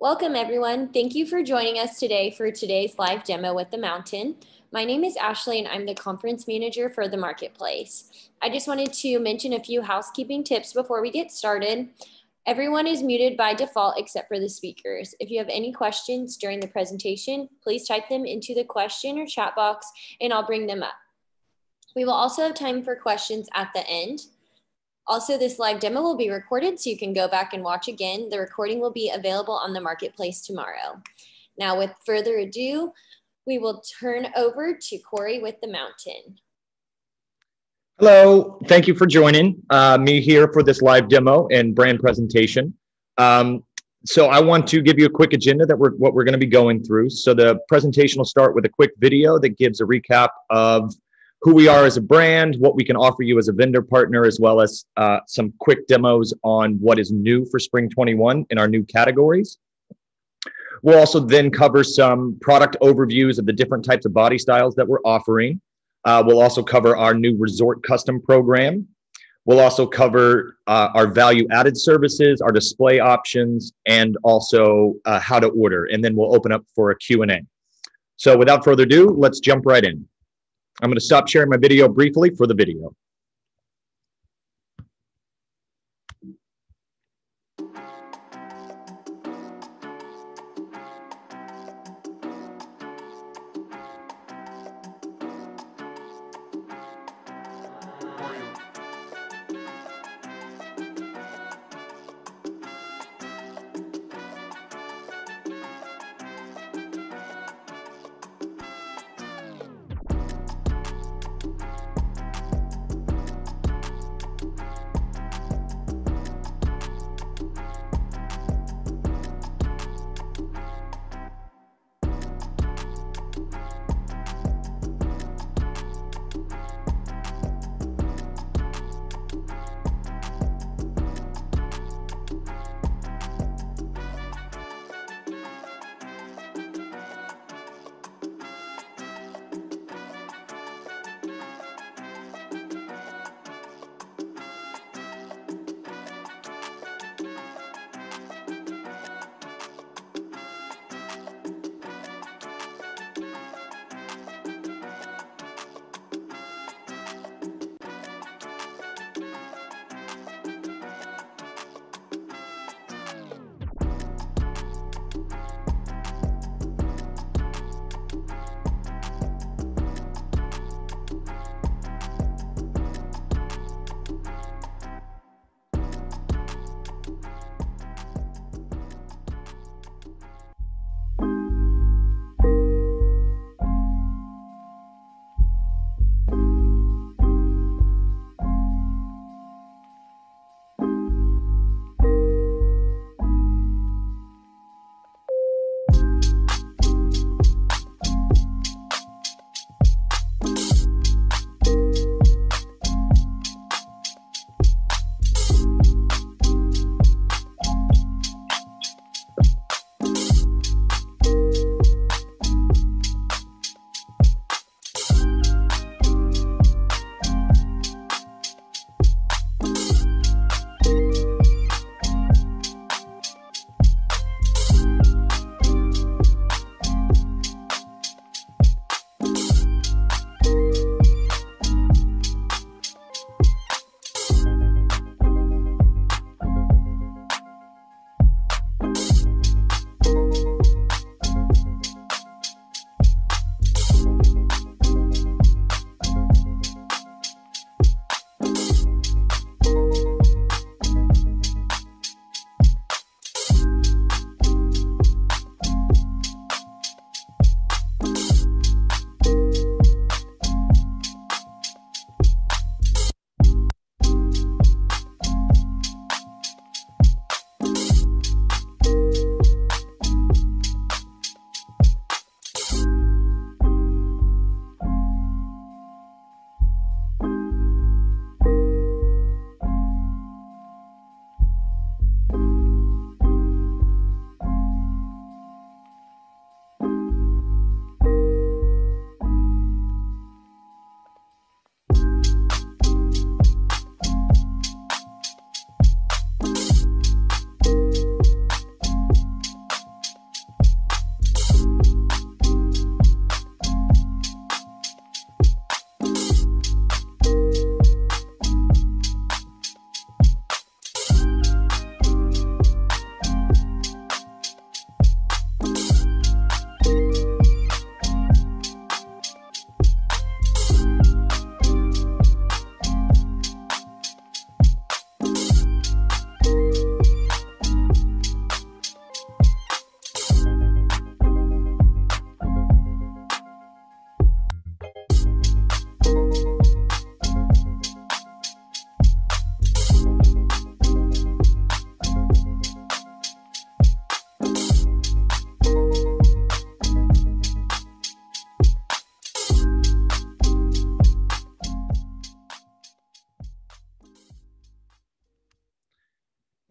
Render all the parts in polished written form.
Welcome everyone. Thank you for joining us today for today's live demo with The Mountain. My name is Ashley and I'm the conference manager for the marketplace. I just wanted to mention a few housekeeping tips before we get started. Everyone is muted by default except for the speakers. If you have any questions during the presentation, please type them into the question or chat box and I'll bring them up. We will also have time for questions at the end. Also, this live demo will be recorded so you can go back and watch again. The recording will be available on the marketplace tomorrow. Now, with further ado, we will turn over to Corey with The Mountain. Hello, thank you for joining me here for this live demo and brand presentation. So I want to give you a quick agenda that what we're going to be going through. So the presentation will start with a quick video that gives a recap of who we are as a brand, what we can offer you as a vendor partner, as well as some quick demos on what is new for Spring 21 in our new categories. We'll also then cover some product overviews of the different types of body styles that we're offering. We'll also cover our new resort custom program. We'll also cover our value-added services, our display options, and also how to order. And then we'll open up for a Q&A. So without further ado, let's jump right in. I'm going to stop sharing my video briefly for the video.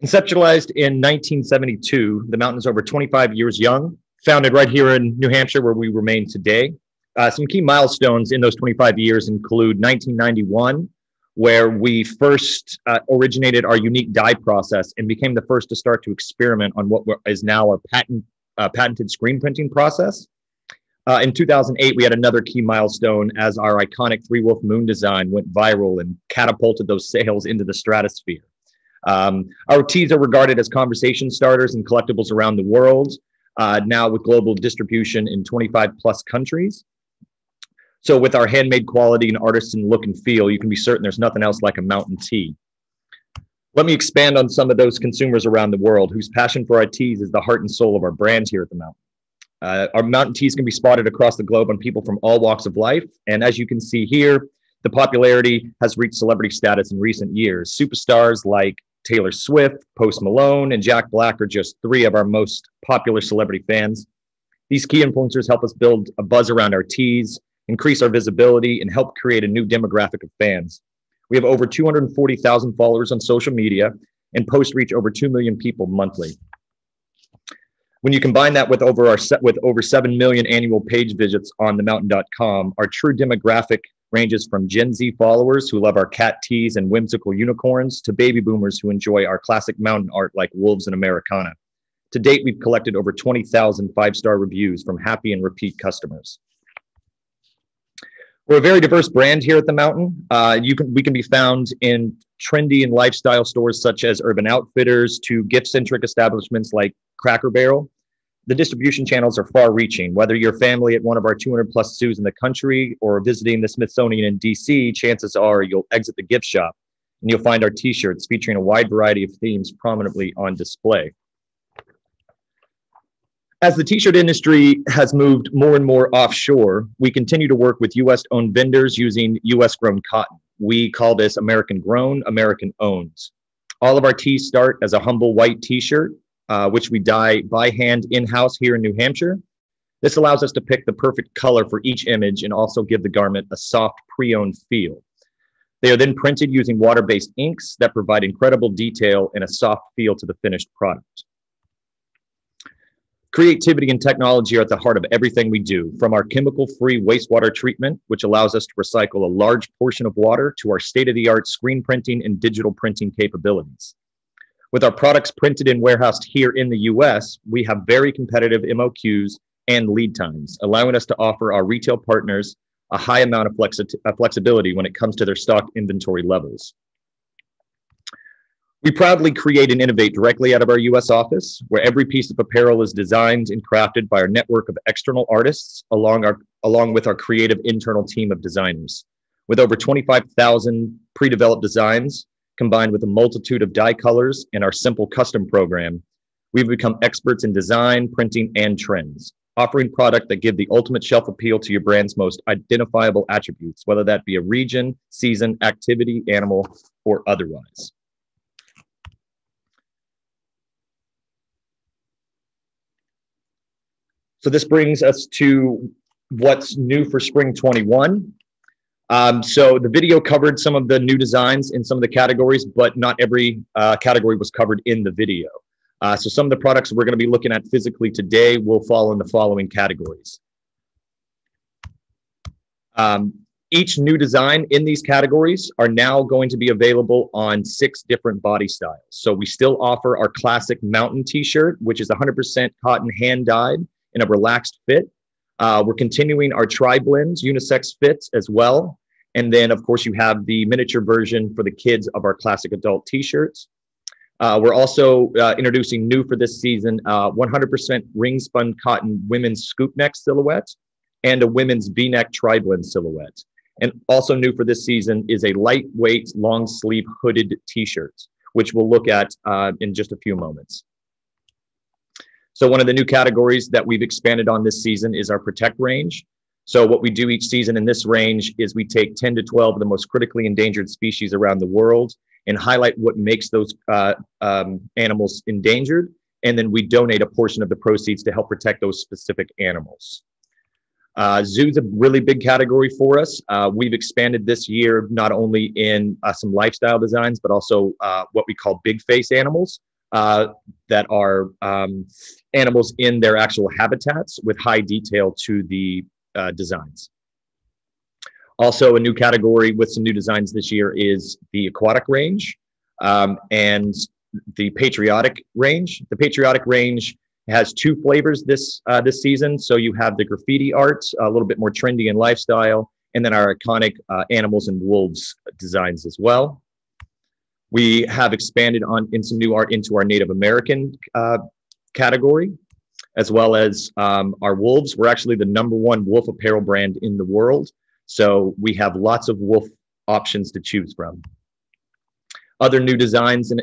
Conceptualized in 1972, the mountain is over 25 years young, founded right here in New Hampshire, where we remain today. Some key milestones in those 25 years include 1991, where we first originated our unique dye process and became the first to start to experiment on what is now our patented screen printing process. In 2008, we had another key milestone as our iconic Three Wolf Moon design went viral and catapulted those sales into the stratosphere. Our teas are regarded as conversation starters and collectibles around the world, now with global distribution in 25 plus countries. So with our handmade quality and artisan look and feel, you can be certain there's nothing else like a mountain tea. Let me expand on some of those consumers around the world whose passion for our teas is the heart and soul of our brand here at the Mountain. Our mountain teas can be spotted across the globe on people from all walks of life. And as you can see here, the popularity has reached celebrity status in recent years. Superstars like Taylor Swift, Post Malone, and Jack Black are just three of our most popular celebrity fans. These key influencers help us build a buzz around our teas, increase our visibility, and help create a new demographic of fans. We have over 240,000 followers on social media and posts reach over 2 million people monthly. When you combine that with over 7 million annual page visits on themountain.com, our true demographic ranges from Gen Z followers who love our cat teas and whimsical unicorns to baby boomers who enjoy our classic mountain art like wolves and Americana. To date, we've collected over 20,000 five-star reviews from happy and repeat customers. We're a very diverse brand here at the Mountain. We can be found in trendy and lifestyle stores such as Urban Outfitters to gift-centric establishments like Cracker Barrel. The distribution channels are far-reaching. Whether you're family at one of our 200-plus zoos in the country or visiting the Smithsonian in DC, chances are you'll exit the gift shop and you'll find our T-shirts featuring a wide variety of themes prominently on display. As the T-shirt industry has moved more and more offshore, we continue to work with U.S.-owned vendors using U.S.-grown cotton. We call this American-grown, American-owned. All of our tees start as a humble white T-shirt, which we dye by hand in-house here in New Hampshire. This allows us to pick the perfect color for each image and also give the garment a soft pre-owned feel. They are then printed using water-based inks that provide incredible detail and a soft feel to the finished product. Creativity and technology are at the heart of everything we do, from our chemical-free wastewater treatment, which allows us to recycle a large portion of water, to our state-of-the-art screen printing and digital printing capabilities. With our products printed and warehoused here in the US, we have very competitive MOQs and lead times, allowing us to offer our retail partners a high amount of flexibility when it comes to their stock inventory levels. We proudly create and innovate directly out of our US office, where every piece of apparel is designed and crafted by our network of external artists, along with our creative internal team of designers. With over 25,000 pre-developed designs, combined with a multitude of dye colors and our simple custom program, we've become experts in design, printing, and trends, offering product that give the ultimate shelf appeal to your brand's most identifiable attributes, whether that be a region, season, activity, animal, or otherwise. So this brings us to what's new for spring 21. So the video covered some of the new designs in some of the categories, but not every category was covered in the video. So some of the products we're going to be looking at physically today will fall in the following categories. Each new design in these categories are now going to be available on 6 different body styles. So we still offer our classic mountain t-shirt, which is 100% cotton hand dyed in a relaxed fit. We're continuing our tri-blends, unisex fits as well. And then, of course, you have the miniature version for the kids of our classic adult t-shirts. We're also introducing new for this season, 100% ring spun cotton women's scoop neck silhouette and a women's V-neck tri-blend silhouette. And also new for this season is a lightweight long sleeve hooded t-shirt, which we'll look at in just a few moments. So one of the new categories that we've expanded on this season is our Protect range. So what we do each season in this range is we take 10 to 12 of the most critically endangered species around the world and highlight what makes those animals endangered. And then we donate a portion of the proceeds to help protect those specific animals. Zoo's a really big category for us. We've expanded this year, not only in some lifestyle designs, but also what we call big face animals. that are animals in their actual habitats with high detail to the designs. Also, a new category with some new designs this year is the aquatic range and the patriotic range. The patriotic range has two flavors this season. So you have the graffiti art, a little bit more trendy and lifestyle, and then our iconic animals and wolves designs as well. We have expanded in some new art into our Native American category, as well as our wolves. We're actually the #1 wolf apparel brand in the world. So we have lots of wolf options to choose from. Other new designs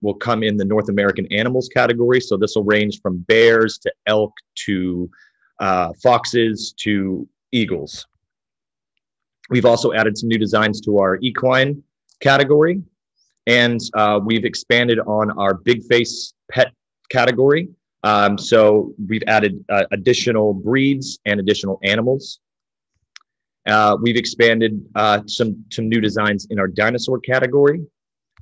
will come in the North American animals category. So this will range from bears to elk to foxes to eagles. We've also added some new designs to our equine category. And we've expanded on our big face pet category. So we've added additional breeds and additional animals. We've expanded some new designs in our dinosaur category,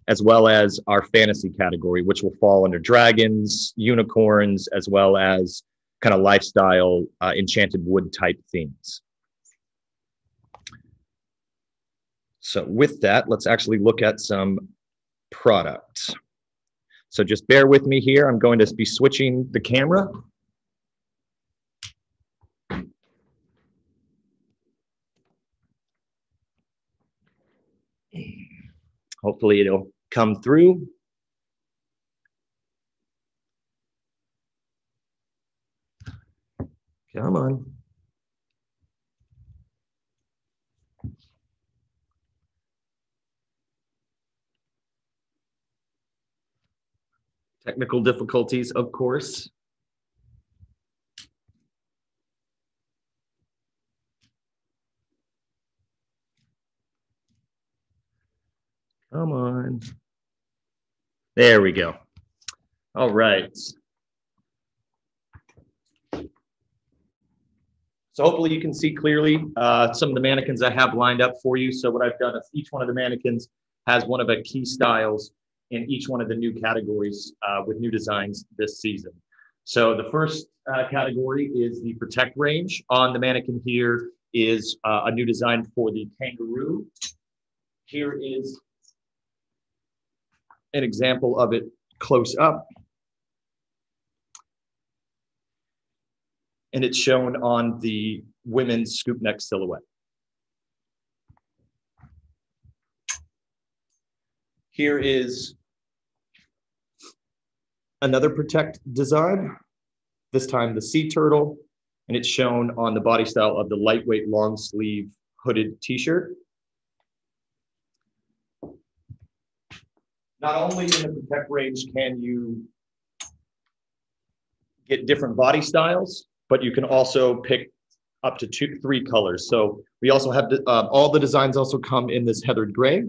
as well as our fantasy category, which will fall under dragons, unicorns, as well as kind of lifestyle enchanted wood type themes. So with that, let's actually look at some product. So just bear with me here. I'm going to be switching the camera. Hopefully it'll come through. Come on. Technical difficulties, of course. Come on. There we go. All right. So hopefully you can see clearly some of the mannequins I have lined up for you. So what I've done is each one of the mannequins has one of the key styles in each one of the new categories with new designs this season. So the first category is the Protect range. On the mannequin here is a new design for the kangaroo. Here is an example of it close up. And it's shown on the women's scoop neck silhouette. Here is another Protect design, this time the sea turtle, and it's shown on the body style of the lightweight long sleeve hooded t-shirt. Not only in the Protect range can you get different body styles, but you can also pick up to 3 colors. So we also have all the designs also come in this heathered gray,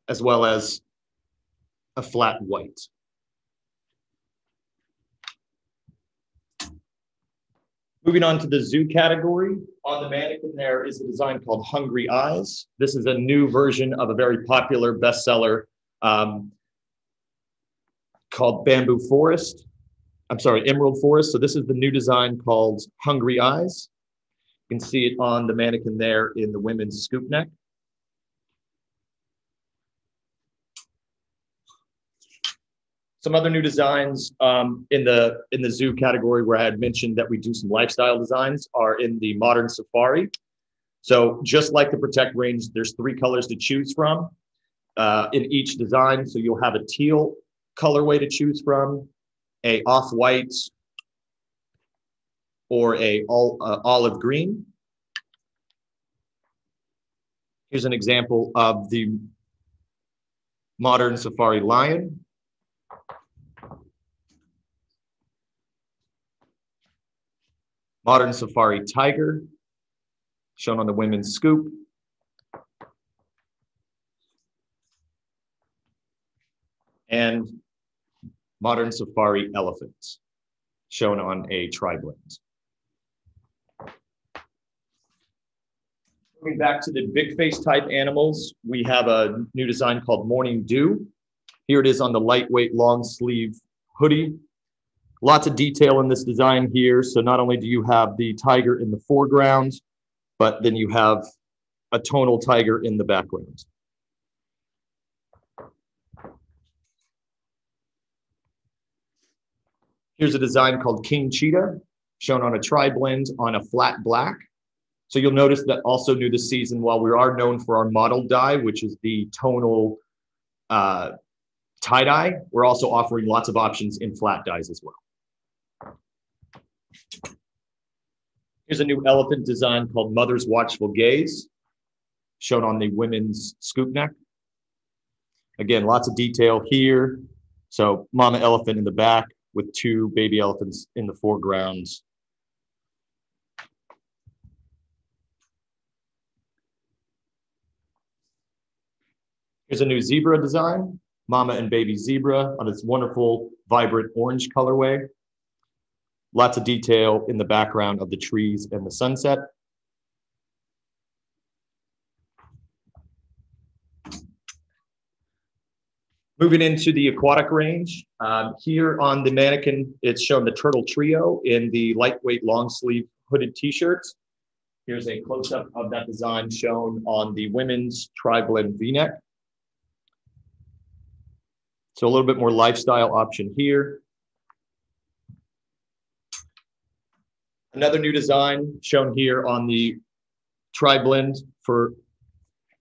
as well as a flat white. Moving on to the zoo category, on the mannequin there is a design called Hungry Eyes. This is a new version of a very popular bestseller called Bamboo Forest. I'm sorry, Emerald Forest. So this is the new design called Hungry Eyes. You can see it on the mannequin there in the women's scoop neck. Some other new designs in the zoo category where I had mentioned that we do some lifestyle designs are in the modern safari. So just like the Protect range, there's 3 colors to choose from in each design. So you'll have a teal colorway to choose from, a off-white, or a olive green. Here's an example of the modern safari lion. Modern safari tiger, shown on the women's scoop. And modern safari elephant, shown on a tri-blend. Coming back to the big face type animals, we have a new design called Morning Dew. Here it is on the lightweight long sleeve hoodie. Lots of detail in this design here. So not only do you have the tiger in the foreground, but then you have a tonal tiger in the background. Here's a design called King Cheetah, shown on a tri-blend on a flat black. So you'll notice that also new this season, while we are known for our model dye, which is the tonal tie-dye, we're also offering lots of options in flat dyes as well. Here's a new elephant design called Mother's Watchful Gaze, shown on the women's scoop neck. Again, lots of detail here. So mama elephant in the back with two baby elephants in the foreground. Here's a new zebra design, mama and baby zebra on this wonderful, vibrant orange colorway. Lots of detail in the background of the trees and the sunset. Moving into the aquatic range, here on the mannequin, it's shown the Turtle Trio in the lightweight long sleeve hooded t-shirts. Here's a close-up of that design shown on the women's tri-blend V-neck. So a little bit more lifestyle option here. Another new design shown here on the tri-blend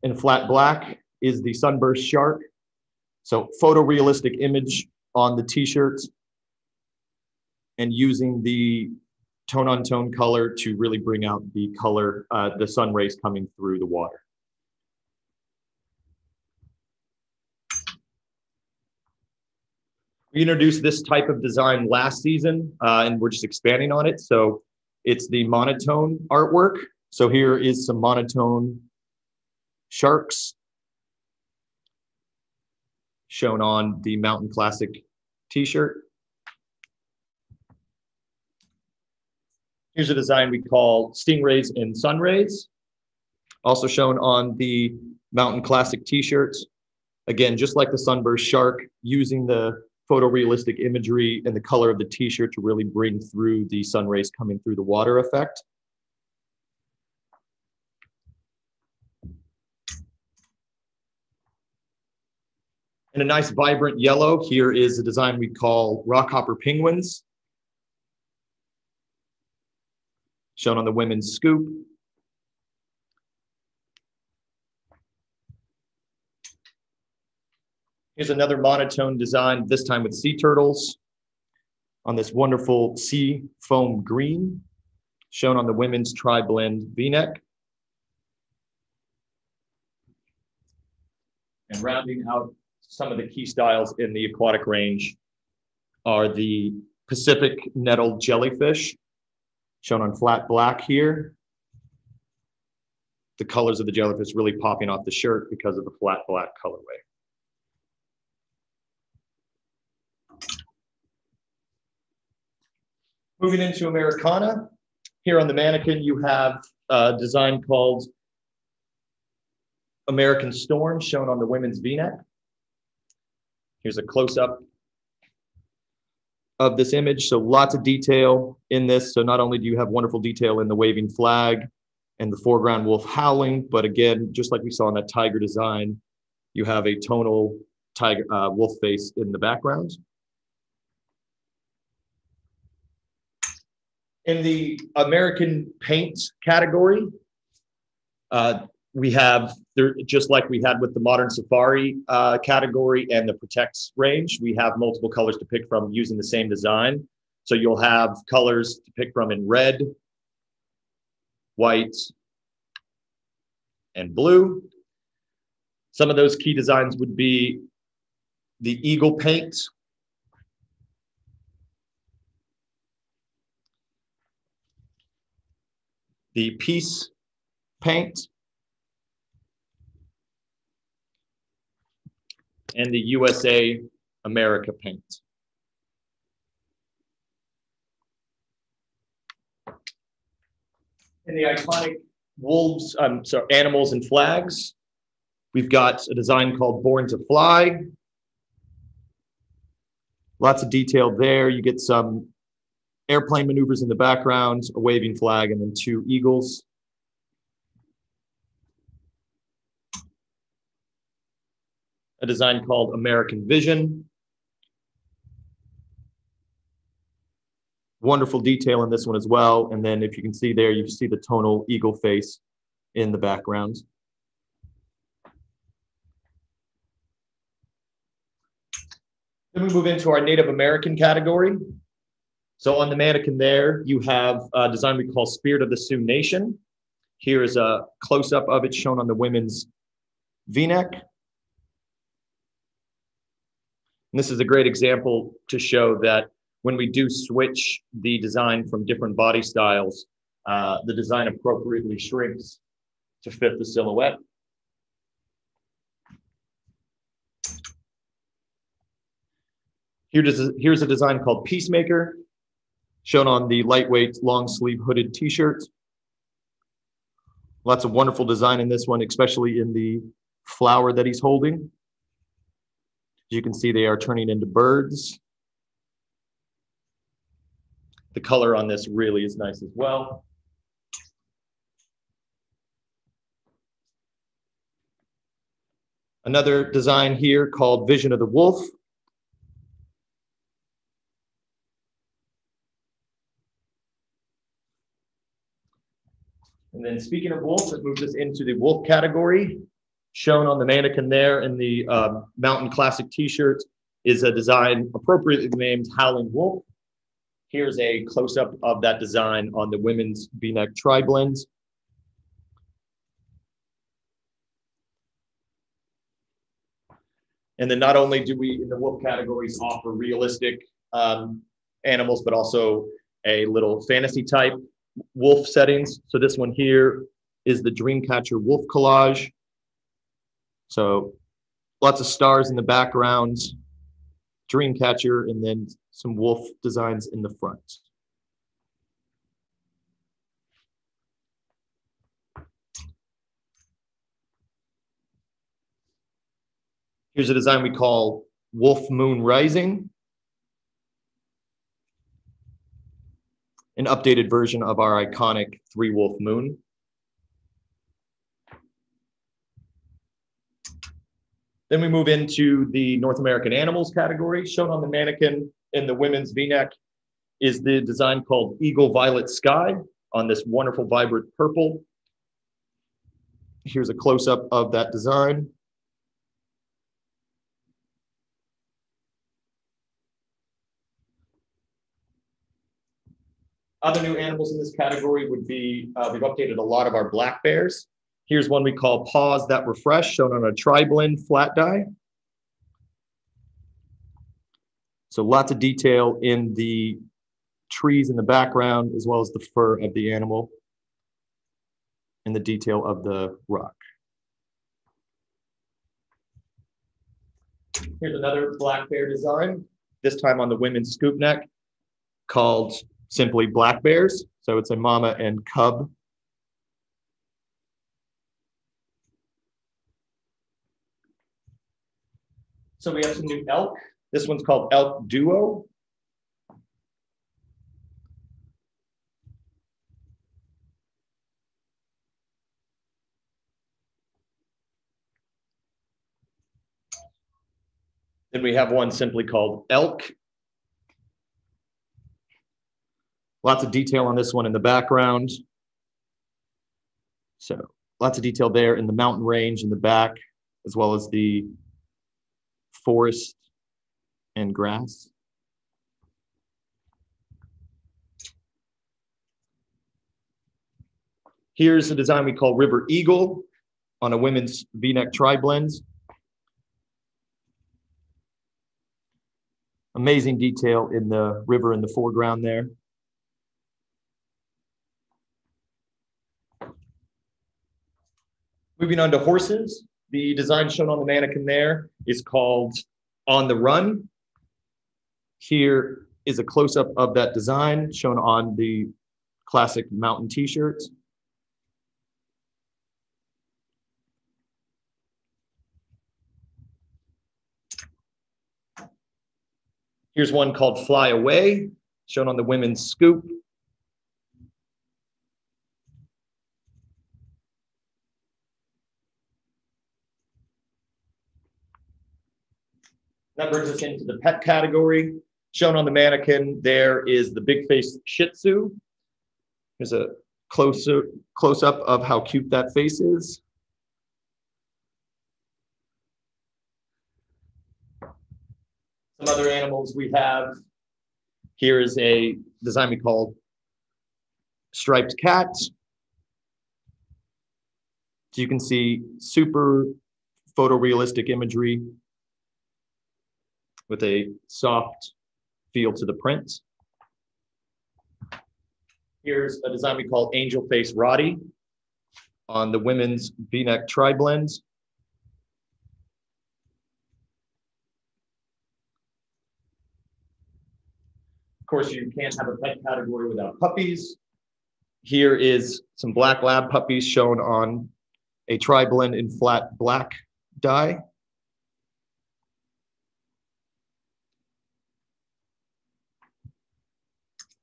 in flat black is the Sunburst Shark. So photorealistic image on the t-shirts and using the tone-on-tone color to really bring out the color, the sun rays coming through the water. We introduced this type of design last season, and we're just expanding on it. So it's the monotone artwork. So here is some monotone sharks shown on the Mountain Classic t-shirt. Here's a design we call Stingrays and Sunrays, also shown on the Mountain Classic t-shirts. Again, just like the Sunburst Shark, using the photorealistic imagery and the color of the t-shirt to really bring through the sun rays coming through the water effect. And a nice vibrant yellow, here is a design we call Rockhopper Penguins, shown on the women's scoop. Here's another monotone design, this time with sea turtles on this wonderful sea foam green, shown on the women's tri-blend V-neck. And rounding out some of the key styles in the aquatic range are the Pacific nettle jellyfish, shown on flat black here. The colors of the jellyfish really popping off the shirt because of the flat black colorway. Moving into Americana, here on the mannequin, you have a design called American Storm, shown on the women's V-neck. Here's a close-up of this image. So lots of detail in this. So not only do you have wonderful detail in the waving flag and the foreground wolf howling, but again, just like we saw in that tiger design, you have a tonal tiger wolf face in the background. In the American paint category, we have, just like we had with the Modern Safari category and the Protects range, we have multiple colors to pick from using the same design. So you'll have colors to pick from in red, white, and blue. Some of those key designs would be the Eagle paint, the Peace paint, and the USA America paint. In the iconic animals and flags. We've got a design called Born to Fly. Lots of detail there. You get some airplane maneuvers in the background, a waving flag, and then 2 eagles. A design called American Vision. Wonderful detail in this one as well. And then if you can see there, you see the tonal eagle face in the background. Then we move into our Native American category. So on the mannequin there, you have a design we call Spirit of the Sioux Nation. Here is a close-up of it shown on the women's V-neck. And this is a great example to show that when we do switch the design from different body styles, the design appropriately shrinks to fit the silhouette. Here's a design called Peacemaker, shown on the lightweight long sleeve hooded t-shirt. Lots of wonderful design in this one, especially in the flower that he's holding. As you can see, they are turning into birds. The color on this really is nice as well. Another design here called Vision of the Wolf. And then speaking of wolves, it moves us into the wolf category. Shown on the mannequin there in the Mountain Classic t-shirt is a design appropriately named Howling Wolf. Here's a close-up of that design on the women's V-neck tri-blends. And then not only do we, in the wolf categories, offer realistic animals, but also a little fantasy type wolf settings. So this one here is the Dreamcatcher Wolf Collage. So lots of stars in the background, Dreamcatcher, and then some wolf designs in the front. Here's a design we call Wolf Moon Rising, an updated version of our iconic 3-wolf moon. Then we move into the North American animals category. Shown on the mannequin in the women's V-neck is the design called Eagle Violet Sky on this wonderful vibrant purple. Here's a close-up of that design. Other new animals in this category would be, we've updated a lot of our black bears. Here's one we call Paws That Refresh, shown on a tri-blend flat die. So lots of detail in the trees in the background, as well as the fur of the animal and the detail of the rock. Here's another black bear design, this time on the women's scoop neck, called simply Black Bears. So it's a mama and cub. So we have some new elk. This one's called Elk Duo. Then we have one simply called Elk. Lots of detail on this one in the background. So lots of detail there in the mountain range in the back, as well as the forest and grass. Here's a design we call River Eagle on a women's V-neck tri-blends. Amazing detail in the river in the foreground there. Moving on to horses, the design shown on the mannequin there is called On the Run. Here is a close-up of that design shown on the classic mountain t-shirts. Here's one called Fly Away, shown on the women's scoop. That brings us into the pet category. Shown on the mannequin, there is the big face Shih Tzu. Here's a close-up of how cute that face is. Some other animals we have. Here is a design we call Striped Cat. So you can see super photorealistic imagery with a soft feel to the print. Here's a design we call Angel Face Roddy on the women's V-neck tri-blends. Of course, you can't have a pet category without puppies. Here is some black lab puppies shown on a tri-blend in flat black dye.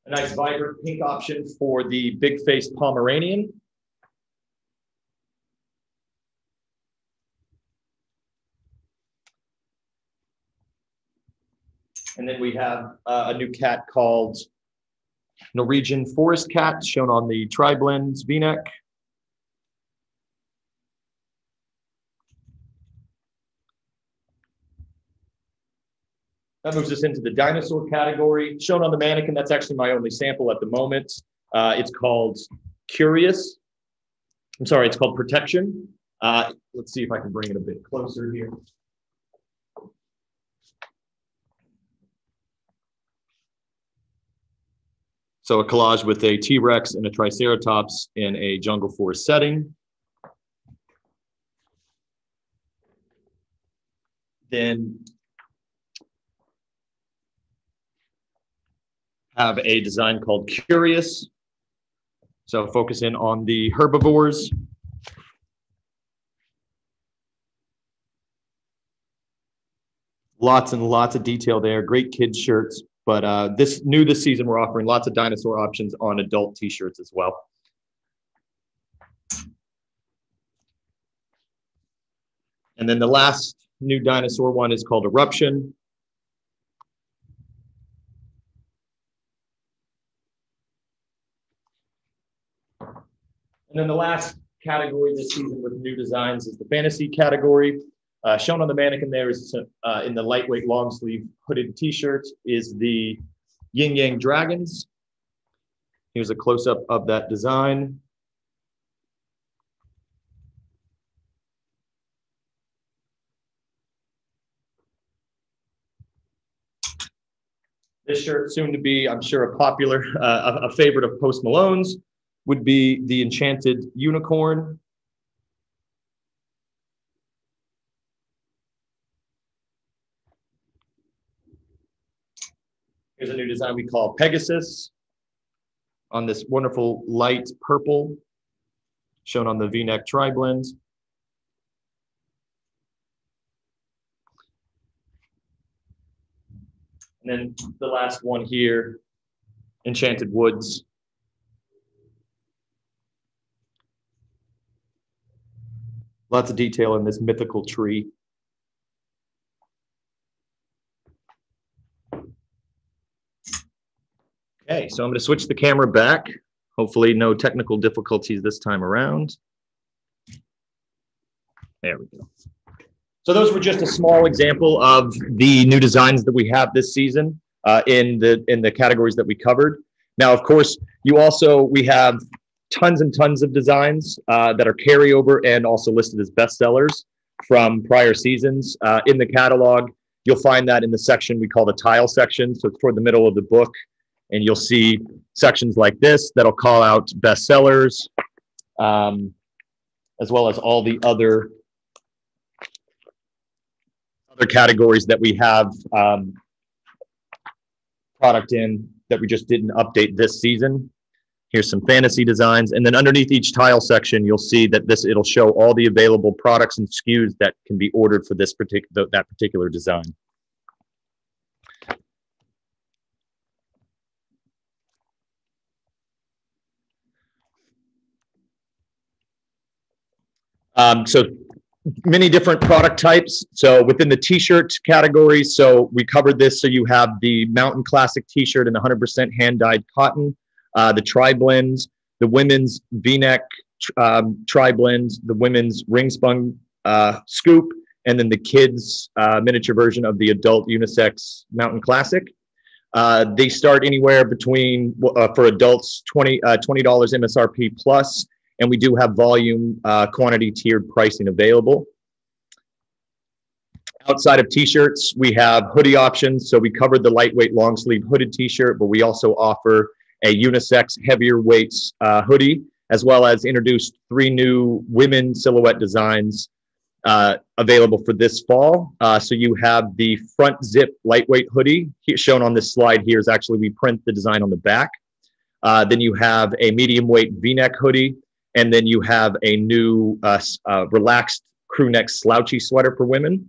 A nice vibrant pink option for the big face Pomeranian. And then we have a new cat called Norwegian Forest Cat, shown on the tri-blends V-neck. That moves us into the dinosaur category. Shown on the mannequin, that's actually my only sample at the moment. It's called Curious. I'm sorry, it's called Protection. Let's see if I can bring it a bit closer here. So a collage with a T-Rex and a Triceratops in a jungle forest setting. Then have a design called Curious. So focus in on the herbivores. Lots and lots of detail there. Great kids shirts. But this season, we're offering lots of dinosaur options on adult t-shirts as well. And then the last new dinosaur one is called Eruption. And then the last category this season with new designs is the fantasy category. Shown on the mannequin there is in the lightweight long sleeve hooded t-shirt is the Yin Yang Dragons. Here's a close-up of that design. This shirt, soon to be, I'm sure, a popular, a favorite of Post Malone's, would be the Enchanted Unicorn. Here's a new design we call Pegasus on this wonderful light purple shown on the V-neck tri-blend. And then the last one here, Enchanted Woods. Lots of detail in this mythical tree. Okay, so I'm going to switch the camera back. Hopefully no technical difficulties this time around. There we go. So those were just a small example of the new designs that we have this season in the categories that we covered. Now, of course, we have tons and tons of designs that are carryover and also listed as bestsellers from prior seasons in the catalog. You'll find that in the section we call the tile section. So it's toward the middle of the book. And you'll see sections like this that'll call out bestsellers, as well as all the other categories that we have product in that we just didn't update this season. Here's some fantasy designs. And then underneath each tile section, you'll see that it'll show all the available products and SKUs that can be ordered for that particular design. So many different product types. So within the t-shirt category, so we covered this. So you have the Mountain Classic t-shirt in 100% hand-dyed cotton, the tri-blends, the women's V-neck tri-blends, the women's ring-spun scoop, and then the kids miniature version of the adult unisex Mountain Classic. They start anywhere between, for adults, $20 MSRP plus, and we do have volume quantity tiered pricing available. Outside of t-shirts, we have hoodie options. So we covered the lightweight long sleeve hooded t-shirt, but we also offer a unisex heavier weights hoodie, as well as introduced 3 new women silhouette designs available for this fall. So you have the front zip lightweight hoodie shown on this slide here is actually, we print the design on the back. Then you have a medium weight V-neck hoodie. And then you have a new relaxed crew neck slouchy sweater for women.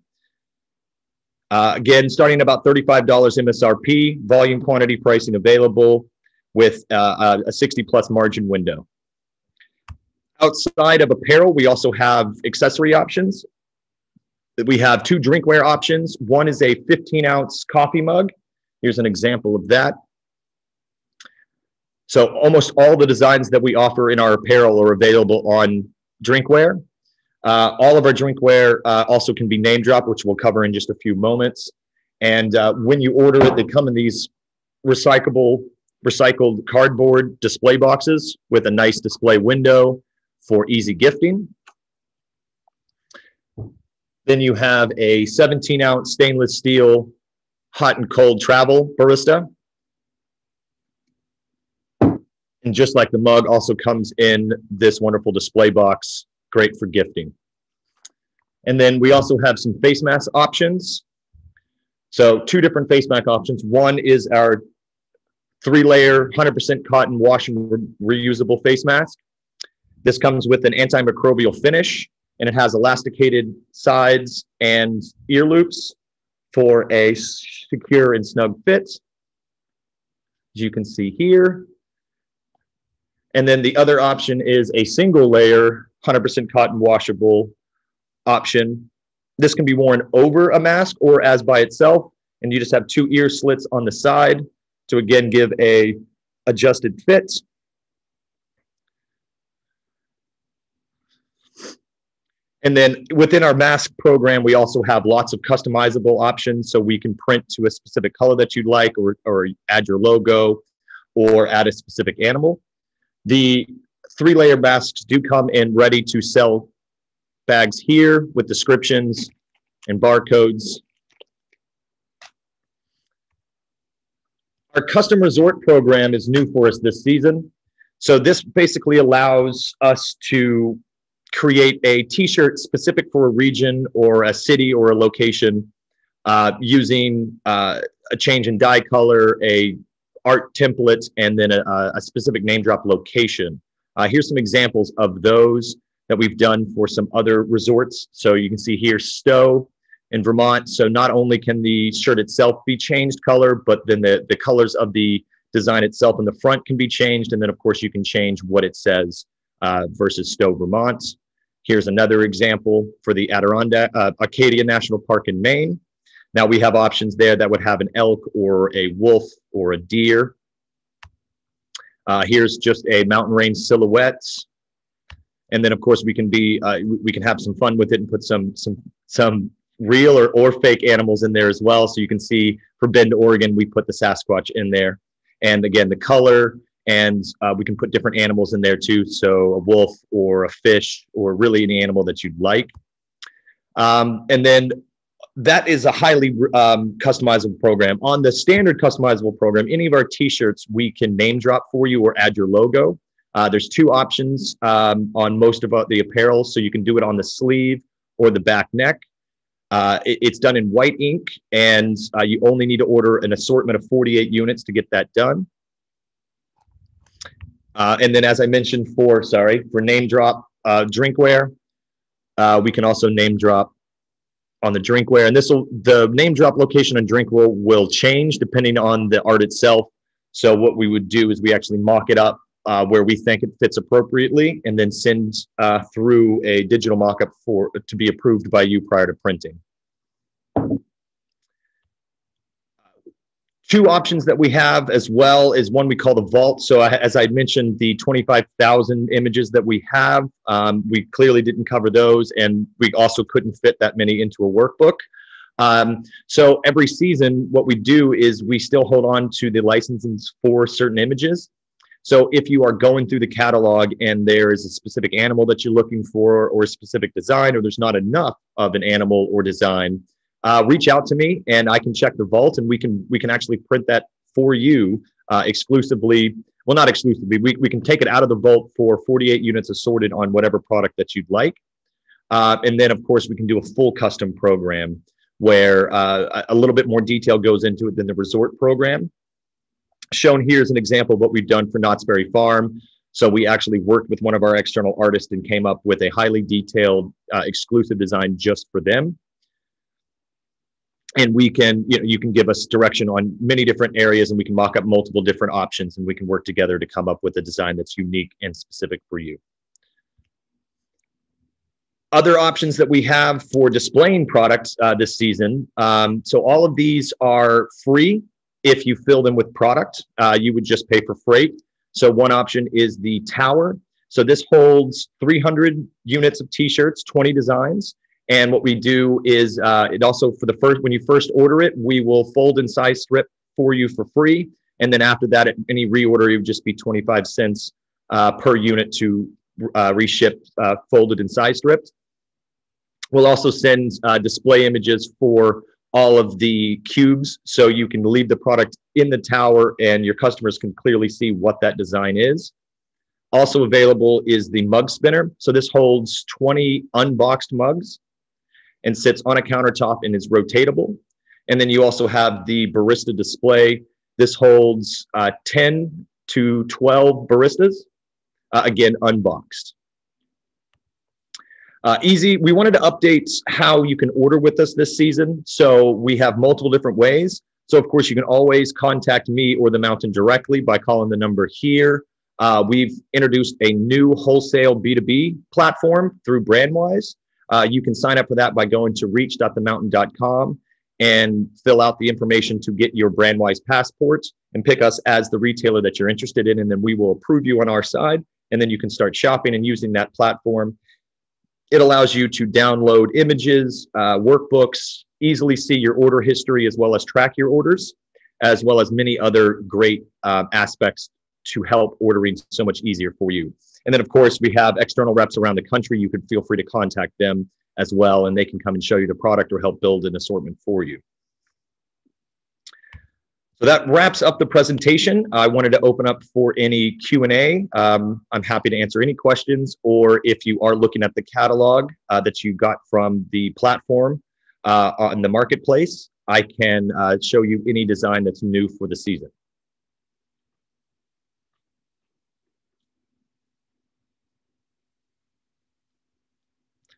Again, starting about $35 MSRP, volume quantity pricing available with a 60 plus margin window. Outside of apparel, we also have accessory options. We have 2 drinkware options. One is a 15-ounce coffee mug. Here's an example of that. So almost all the designs that we offer in our apparel are available on drinkware. All of our drinkware also can be name dropped, which we'll cover in just a few moments. And when you order it, they come in these recycled cardboard display boxes with a nice display window for easy gifting. Then you have a 17-ounce stainless steel hot and cold travel barista. And just like the mug, also comes in this wonderful display box, great for gifting. And then we also have some face mask options. So 2 different face mask options. One is our 3-layer, 100% cotton wash and reusable face mask. This comes with an antimicrobial finish, and it has elasticated sides and ear loops for a secure and snug fit, as you can see here. And then the other option is a single layer, 100% cotton washable option. This can be worn over a mask or as by itself, and you just have 2 ear slits on the side to again give a adjusted fit. And then within our mask program, we also have lots of customizable options. So we can print to a specific color that you'd like, or add your logo, or add a specific animal. The 3-layer masks do come in ready to sell bags here with descriptions and barcodes. Our custom resort program is new for us this season. So this basically allows us to create a t-shirt specific for a region or a city or a location using a change in dye color, a art template, and then a specific name drop location. Here's some examples of those that we've done for some other resorts. So you can see here Stowe in Vermont. So not only can the shirt itself be changed color, but then the colors of the design itself in the front can be changed. And then of course you can change what it says versus Stowe, Vermont. Here's another example for the Adirondack, Acadia National Park in Maine. Now we have options there that would have an elk or a wolf or a deer. Here's just a mountain range silhouette. And then of course we can have some fun with it and put some real or fake animals in there as well. So you can see for Bend, Oregon, we put the Sasquatch in there. And again, the color, and we can put different animals in there too. So a wolf or a fish or really any animal that you'd like. And then that is a highly customizable program. On the standard customizable program, any of our t-shirts, we can name drop for you or add your logo. There's 2 options on most of the apparel. So you can do it on the sleeve or the back neck. It's done in white ink, and you only need to order an assortment of 48 units to get that done. And then as I mentioned for name drop drinkware, we can also name drop on the drinkware, and the name drop location on drinkware will change depending on the art itself. So what we would do is we actually mock it up where we think it fits appropriately, and then send through a digital mock-up to be approved by you prior to printing. Two options that we have as well is one we call the vault. So as I mentioned, the 25,000 images that we have, we clearly didn't cover those, and we also couldn't fit that many into a workbook. So every season, what we do is we still hold on to the licenses for certain images. So if you are going through the catalog and there is a specific animal that you're looking for, or a specific design, or there's not enough of an animal or design, reach out to me and I can check the vault, and we can actually print that for you exclusively. Well, not exclusively. We can take it out of the vault for 48 units assorted on whatever product that you'd like. And then, of course, we can do a full custom program where a little bit more detail goes into it than the resort program. Shown here is an example of what we've done for Knott's Berry Farm. So we actually worked with one of our external artists and came up with a highly detailed exclusive design just for them. And we can, you can give us direction on many different areas, and we can mock up multiple different options, and we can work together to come up with a design that's unique and specific for you. Other options that we have for displaying products this season. So all of these are free if you fill them with product. You would just pay for freight. So one option is the tower. So this holds 300 units of t-shirts, 20 designs. And what we do is it also, when you first order it, we will fold and size strip for you for free. And then after that, any reorder, it would just be 25 cents per unit to reship folded and size stripped. We'll also send display images for all of the cubes, so you can leave the product in the tower and your customers can clearly see what that design is. Also available is the mug spinner. So this holds 20 unboxed mugs and sits on a countertop and is rotatable. And then you also have the barista display. This holds 10 to 12 baristas, again, unboxed. Easy. We wanted to update how you can order with us this season. So we have multiple different ways. So of course you can always contact me or the Mountain directly by calling the number here. We've introduced a new wholesale B2B platform through Brandwise. You can sign up for that by going to reach.themountain.com and fill out the information to get your Brandwise passport and pick us as the retailer that you're interested in. And then we will approve you on our side. And then you can start shopping and using that platform. It allows you to download images, workbooks, easily see your order history, as well as track your orders, as well as many other great aspects to help ordering so much easier for you. And then, of course, we have external reps around the country. You can feel free to contact them as well, and they can come and show you the product or help build an assortment for you. So that wraps up the presentation. I wanted to open up for any Q&A. I'm happy to answer any questions, or if you are looking at the catalog that you got from the platform on the marketplace, I can show you any design that's new for the season.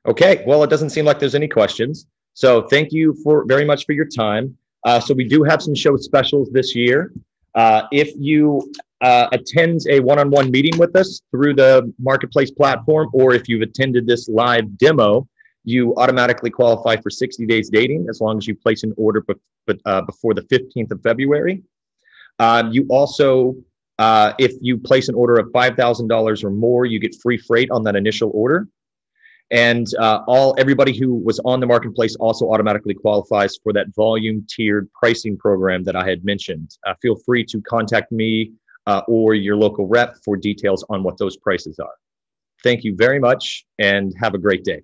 Okay, well, it doesn't seem like there's any questions. So thank you very much for your time. So we do have some show specials this year. If you attend a one-on-one meeting with us through the Marketplace platform, or if you've attended this live demo, you automatically qualify for 60 days dating as long as you place an order before the 15th of February. You also, if you place an order of $5,000 or more, you get free freight on that initial order. And everybody who was on the marketplace also automatically qualifies for that volume tiered pricing program that I had mentioned. Feel free to contact me or your local rep for details on what those prices are. Thank you very much and have a great day.